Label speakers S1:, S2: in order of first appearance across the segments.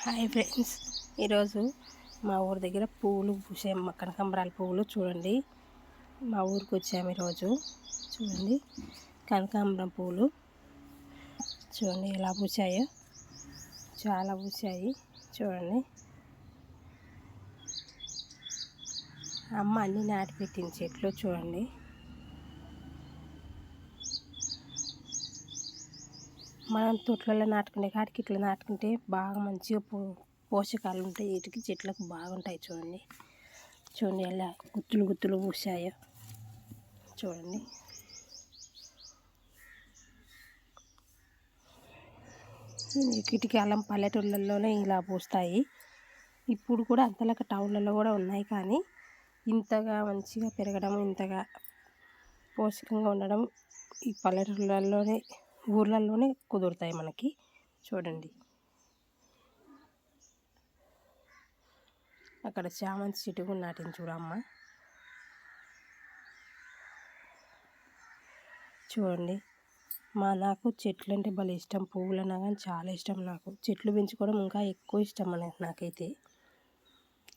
S1: Hi friends, ఈరోజు మా ఊరి దగ్గర పువ్వులు పూసాము. కనకాంబరాల పువ్వులు చూడండి. మా ఊరికి వచ్చాము ఈరోజు. చూడండి కనకాంబరం పువ్వులు చూడండి ఎలా పూసాయో, చాలా పూసాయి. చూడండి అమ్మ అన్నీ నాటి పెట్టిన చెట్లు చూడండి. మనం తొట్లలో నాటుకునే కాడికి ఇట్లా నాటుకుంటే బాగా మంచిగా పోషకాలు ఉంటాయి. వీటికి చెట్లకు బాగుంటాయి. చూడండి చూడండి ఎలా గుత్తులు గుత్తులు పూసాయో చూడండి. కిటికాలం పల్లెటూళ్ళల్లోనే ఇలా పూస్తాయి. ఇప్పుడు కూడా అంతలాగా టౌన్లలో కూడా ఉన్నాయి, కానీ ఇంతగా మంచిగా పెరగడం, ఇంతగా పోషకంగా ఉండడం ఈ పల్లెటూళ్ళల్లోనే, ఊర్లలోనే కుదురుతాయి మనకి. చూడండి అక్కడ చామంతి చెట్టు కూడా నాటింది చూడమ్మ. చూడండి నాకు చెట్లు అంటే భలే ఇష్టం. పువ్వులు అన్నా కానీ చాలా ఇష్టం. నాకు చెట్లు పెంచుకోవడం ఇంకా ఎక్కువ ఇష్టం నాకైతే.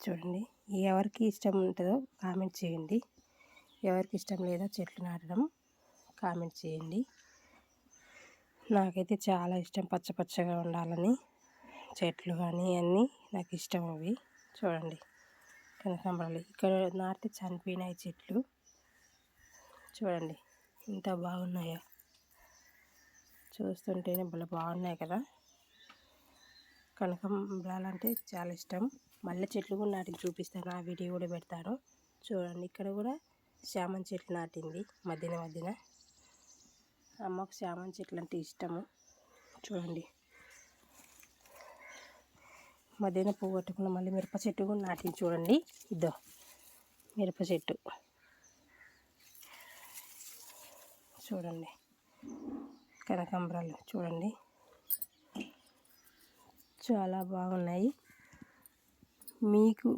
S1: చూడండి ఎవరికి ఇష్టం ఉంటుందో కామెంట్ చేయండి. ఎవరికి ఇష్టం లేదో చెట్లు నాటడం కామెంట్ చేయండి. నాకైతే చాలా ఇష్టం పచ్చ పచ్చగా ఉండాలని చెట్లు కానీ అన్నీ నాకు ఇష్టం. అవి చూడండి కనకాంబరాలు ఇక్కడ నాటితే చనిపోయినాయి చెట్లు. చూడండి ఎంత బాగున్నాయో, చూస్తుంటేనే భలే బాగున్నాయి కదా. కనకాంబరాలు అంటే చాలా ఇష్టం. మల్లె చెట్లు కూడా నాటి చూపిస్తాను, ఆ వీడియో కూడా పెడతాను. చూడండి ఇక్కడ కూడా చామంతి చెట్లు నాటింది మధ్యన. అమ్మకు చామంతి చెట్లు అంటే ఇష్టము. చూడండి మధ్యన పువ్వు కట్టుకున్న మళ్ళీ మిరప చెట్టు కూడా నాటింది చూడండి. ఇద్దో మిరప చెట్టు చూడండి. కనకాంబరాలు చూడండి చాలా బాగున్నాయి. మీకు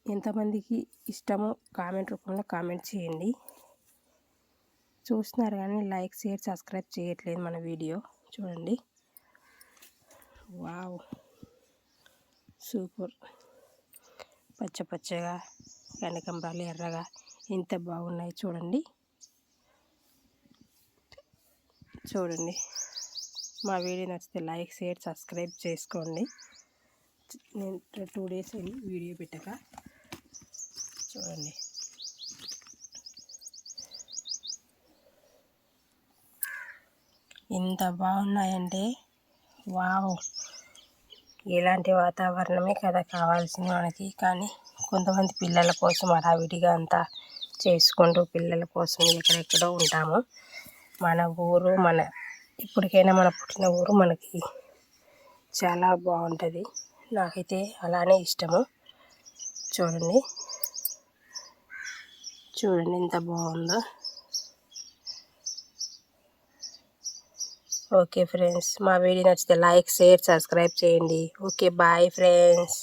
S1: ఎంతమందికి ఇష్టమో కామెంట్ రూపంలో కామెంట్ చేయండి. చూస్తున్నారు కానీ లైక్, షేర్, సబ్స్క్రైబ్ చేయట్లేదు మన వీడియో. చూడండి వావ్ సూపర్. పచ్చ పచ్చగా కనకాంబరాలు ఎర్రగా ఎంత బాగున్నాయి చూడండి. మా వీడియో నచ్చితే లైక్, షేర్, సబ్స్క్రైబ్ చేసుకోండి. నేను 2 days వీడియో పెట్టక. చూడండి ఎంత బాగున్నాయంటే వావ్. ఇలాంటి వాతావరణమే కదా కావాల్సింది మనకి. కానీ కొంతమంది పిల్లల కోసం హడావిడిగా అంతా చేసుకుంటూ పిల్లల కోసం ఎక్కడెక్కడో ఉంటాము. మన ఊరు ఇప్పటికైనా మన పుట్టిన ఊరు మనకి చాలా బాగుంటుంది. నాకైతే అలానే ఇష్టము. చూడండి ఎంత బాగుందో. ఓకే ఫ్రెండ్స్, మా వీడియో నచ్చితే లైక్, షేర్, సబ్స్క్రైబ్ చేయండి. Okay bye friends.